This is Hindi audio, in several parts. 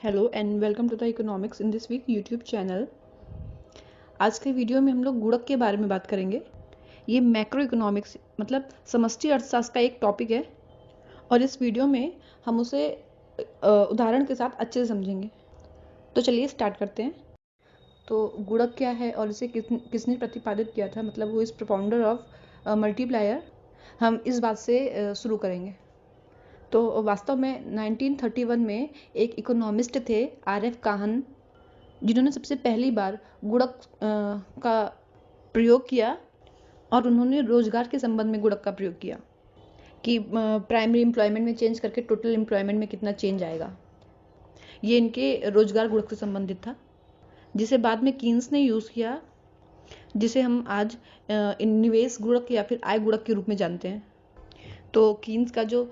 Hello and welcome to the economics in this week YouTube channel. आज के वीडियो में हम लोग गुणक के बारे में बात करेंगे। ये मैक्रो इकोनॉमिक्स मतलब समष्टि अर्थशास्त्र का एक टॉपिक है और इस वीडियो में हम उसे उदाहरण के साथ अच्छे से समझेंगे। तो चलिए स्टार्ट करते हैं। तो गुणक क्या है और इसे किसने प्रतिपादित किया था, मतलब वो इस प्रोपाउंडर ऑफ मल्टीप्लायर, हम इस बात से शुरू करेंगे। तो वास्तव में 1931 में एक इकोनॉमिस्ट थे RF काहन, जिन्होंने सबसे पहली बार गुणक का प्रयोग किया और उन्होंने रोजगार के संबंध में गुणक का प्रयोग किया कि प्राइमरी एम्प्लॉयमेंट में चेंज करके टोटल एम्प्लॉयमेंट में कितना चेंज आएगा। ये इनके रोजगार गुणक से संबंधित था, जिसे बाद में कीन्स ने यूज़ किया, जिसे हम आज निवेश गुणक या फिर आय गुणक के रूप में जानते हैं। तो कीन्स का जो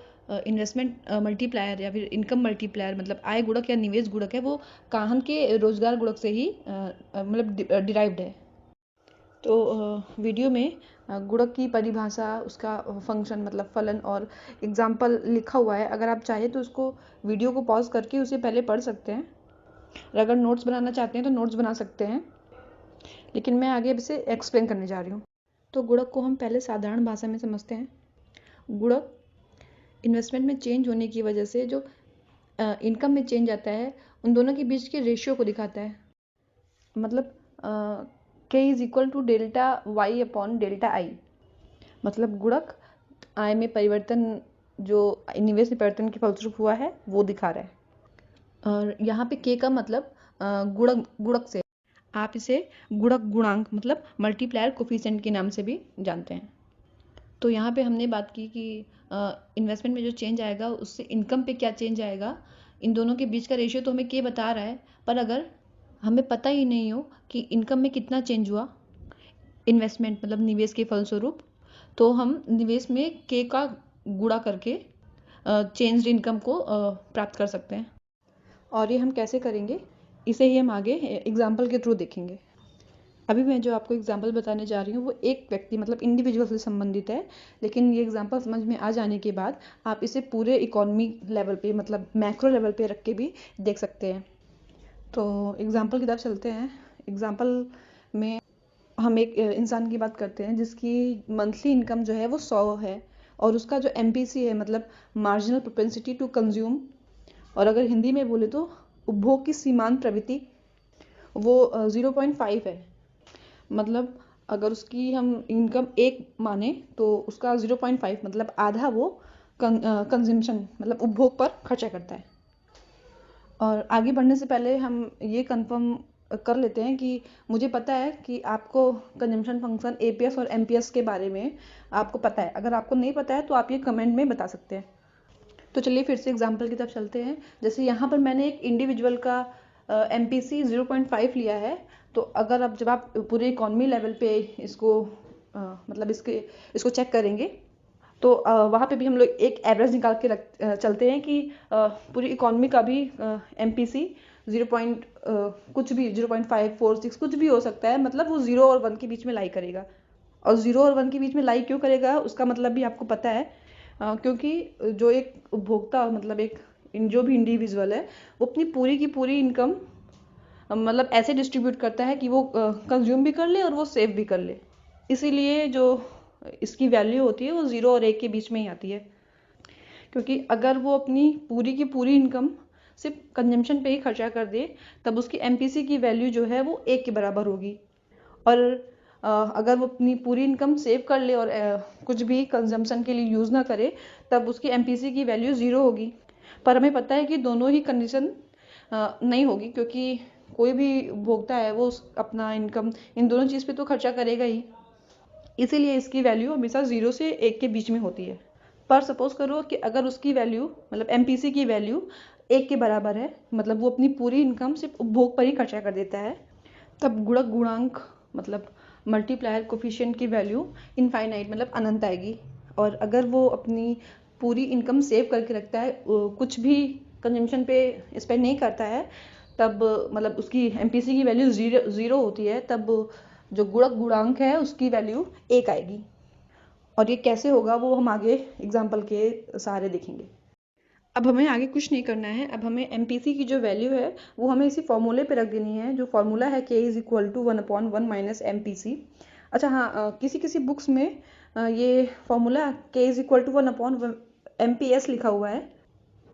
इन्वेस्टमेंट मल्टीप्लायर या फिर इनकम मल्टीप्लायर मतलब आय गुणक या निवेश गुणक है, वो काहन के रोजगार गुणक से ही मतलब डिराइव्ड है। तो वीडियो में गुणक की परिभाषा, उसका फंक्शन मतलब फलन और एग्जाम्पल लिखा हुआ है। अगर आप चाहें तो उसको वीडियो को पॉज करके उसे पहले पढ़ सकते हैं, और अगर नोट्स बनाना चाहते हैं तो नोट्स बना सकते हैं, लेकिन मैं आगे इसे एक्सप्लेन करने जा रही हूँ। तो गुणक को हम पहले साधारण भाषा में समझते हैं। गुणक इन्वेस्टमेंट में चेंज होने की वजह से जो इनकम में चेंज आता है, उन दोनों के बीच के रेशियो को दिखाता है। मतलब K is equal to delta Y upon delta I. मतलब गुणक आय में परिवर्तन जो निवेश में परिवर्तन के फलस्वरूप हुआ है वो दिखा रहा है। और यहाँ पे K का मतलब गुणक से, आप इसे गुणक गुणांक मतलब मल्टीप्लायर कोफिशिएंट के नाम से भी जानते हैं। तो यहाँ पे हमने बात की कि इन्वेस्टमेंट में जो चेंज आएगा उससे इनकम पे क्या चेंज आएगा, इन दोनों के बीच का रेशियो तो हमें के बता रहा है, पर अगर हमें पता ही नहीं हो कि इनकम में कितना चेंज हुआ, इन्वेस्टमेंट मतलब निवेश के फलस्वरूप, तो हम निवेश में के का गुणा करके चेंज्ड इनकम को प्राप्त कर सकते हैं। और ये हम कैसे करेंगे, इसे ही हम आगे एग्जाम्पल के थ्रू देखेंगे। अभी मैं जो आपको एग्जाम्पल बताने जा रही हूँ वो एक व्यक्ति मतलब इंडिविजुअल से संबंधित है, लेकिन ये एग्जाम्पल समझ में आ जाने के बाद आप इसे पूरे इकोनॉमी लेवल पे मतलब मैक्रो लेवल पे रख के भी देख सकते हैं। तो एग्जाम्पल की तरफ चलते हैं। एग्जाम्पल में हम एक इंसान की बात करते हैं जिसकी मंथली इनकम जो है वो 100 है, और उसका जो MPC है मतलब मार्जिनल प्रोपेंसिटी टू कंज्यूम, और अगर हिंदी में बोले तो उपभोग की सीमांत प्रवृत्ति, वो 0.5 है। मतलब अगर उसकी हम इनकम 1 माने तो उसका 0.5 मतलब आधा वो कंजम्पशन मतलब उपभोग पर खर्चा करता है। और आगे बढ़ने से पहले हम ये कंफर्म कर लेते हैं कि मुझे पता है कि आपको कंजम्पशन फंक्शन APS और MPS के बारे में आपको पता है। अगर आपको नहीं पता है तो आप ये कमेंट में बता सकते हैं। तो चलिए फिर से एग्जाम्पल की तरफ चलते हैं। जैसे यहाँ पर मैंने एक इंडिविजुअल का MPC 0.5 लिया है। तो अगर अब जब आप पूरे इकॉनमी लेवल पे इसको मतलब इसको चेक करेंगे तो वहाँ पे भी हम लोग एक एवरेज निकाल के चलते हैं कि पूरी इकॉनमी का भी MPC 0 पॉइंट कुछ भी 0.546 कुछ भी हो सकता है, मतलब वो 0 और 1 के बीच में लाई करेगा। और 0 और 1 के बीच में लाई क्यों करेगा उसका मतलब भी आपको पता है, क्योंकि जो एक उपभोक्ता मतलब एक जो भी इंडिविजुअल है वो अपनी पूरी की पूरी इनकम मतलब ऐसे डिस्ट्रीब्यूट करता है कि वो कंज्यूम भी कर ले और वो सेव भी कर ले। इसीलिए जो इसकी वैल्यू होती है वो 0 और 1 के बीच में ही आती है, क्योंकि अगर वो अपनी पूरी की पूरी इनकम सिर्फ कंजम्पशन पे ही खर्चा कर दे तब उसकी MPC की वैल्यू जो है वो 1 के बराबर होगी। और अगर वो अपनी पूरी इनकम सेव कर ले और कुछ भी कंजम्पशन के लिए यूज़ ना करे तब उसकी MPC की वैल्यू 0 होगी। पर हमें पता है कि दोनों ही कंडीशन नहीं होगी, क्योंकि कोई भी उपभोक्ता है वो अपना इनकम इन दोनों चीज़ पे तो खर्चा करेगा ही, इसीलिए इसकी वैल्यू हमेशा 0 से 1 के बीच में होती है। पर सपोज करो कि अगर उसकी वैल्यू मतलब MPC की वैल्यू 1 के बराबर है, मतलब वो अपनी पूरी इनकम सिर्फ उपभोग पर ही खर्चा कर देता है, तब गुणक गुणांक मतलब मल्टीप्लायर कोफिशिएंट की वैल्यू इनफाइनाइट मतलब अनंत आएगी। और अगर वो अपनी पूरी इनकम सेव करके रखता है, कुछ भी कंजम्पशन पे स्पेंड नहीं करता है, तब मतलब उसकी MPC की वैल्यू 0 होती है, तब जो गुणक गुणांक है उसकी वैल्यू 1 आएगी। और ये कैसे होगा वो हम आगे एग्जाम्पल के सहारे देखेंगे। अब हमें आगे कुछ नहीं करना है। अब हमें एमपीसी की जो वैल्यू है वो हमें इसी फॉर्मूले पे रख देनी है, जो फॉर्मूला है k is equal to 1/1 minus MPC। अच्छा हाँ, किसी किसी बुक्स में ये formula k is equal to 1/MPS लिखा हुआ है।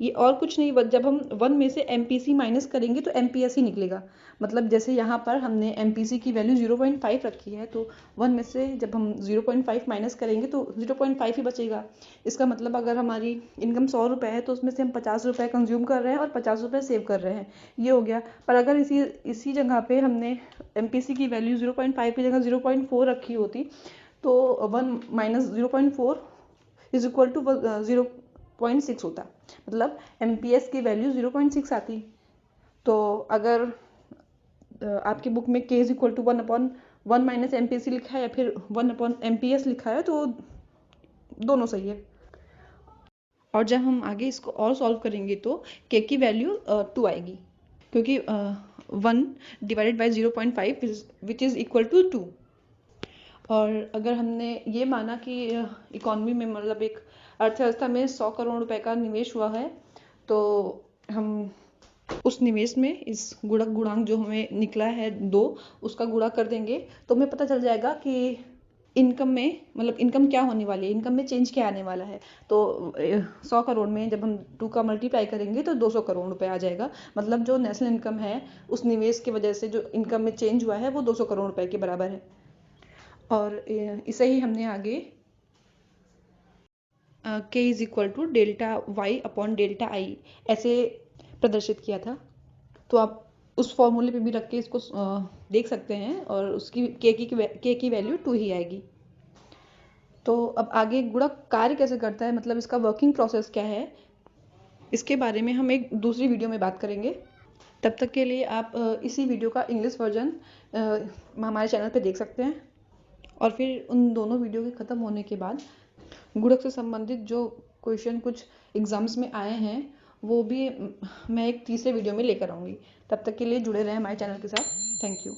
ये और कुछ नहीं, जब हम 1 में से MPC माइनस करेंगे तो MPS ही निकलेगा। मतलब जैसे यहाँ पर हमने MPC की वैल्यू 0.5 रखी है, तो 1 में से जब हम 0.5 माइनस करेंगे तो 0.5 ही बचेगा। इसका मतलब अगर हमारी इनकम 100 रुपये है तो उसमें से हम 50 रुपये कंज्यूम कर रहे हैं और 50 रुपये सेव कर रहे हैं, ये हो गया। पर अगर इसी जगह पे हमने MPC की वैल्यू 0.5 की जगह 0.4 रखी होती तो 1 माइनस 0.4 इज इक्वल टू 0.6 होता। मतलब MPS की वैल्यू 0.6 आती। तो अगर आपकी बुक में k is equal to 1/1 minus MPC लिखा है या फिर 1/MPS लिखा है तो दोनों सही है। और जब हम आगे इसको और सॉल्व करेंगे तो k की वैल्यू 2 आएगी, क्योंकि 1 divided by 0.5 which is equal to 2। और अगर हमने ये माना कि इकॉनमी में मतलब एक अर्थव्यवस्था में 100 करोड़ रुपए का निवेश हुआ है, तो हम उस निवेश में इस गुणक गुणांक जो हमें निकला है 2, उसका गुणा कर देंगे तो हमें पता चल जाएगा कि इनकम में मतलब इनकम क्या होने वाली है, इनकम में चेंज क्या आने वाला है। तो 100 करोड़ में जब हम 2 का मल्टीप्लाई करेंगे तो 200 करोड़ रुपए आ जाएगा। मतलब जो नेशनल इनकम है उस निवेश की वजह से जो इनकम में चेंज हुआ है वो 200 करोड़ रुपए के बराबर है। और इसे ही हमने आगे k is equal to delta Y upon delta I ऐसे प्रदर्शित किया था। तो आप उस फॉर्मूले पे भी रख के इसको देख सकते हैं और उसकी k की वैल्यू 2 ही आएगी। तो अब आगे गुणक कार्य कैसे करता है, मतलब इसका वर्किंग प्रोसेस क्या है, इसके बारे में हम एक दूसरी वीडियो में बात करेंगे। तब तक के लिए आप इसी वीडियो का इंग्लिश वर्जन हमारे चैनल पे देख सकते हैं। और फिर उन दोनों वीडियो के ख़त्म होने के बाद गुणक से संबंधित जो क्वेश्चन कुछ एग्जाम्स में आए हैं वो भी मैं एक तीसरे वीडियो में लेकर आऊँगी। तब तक के लिए जुड़े रहें हमारे चैनल के साथ। Thank you.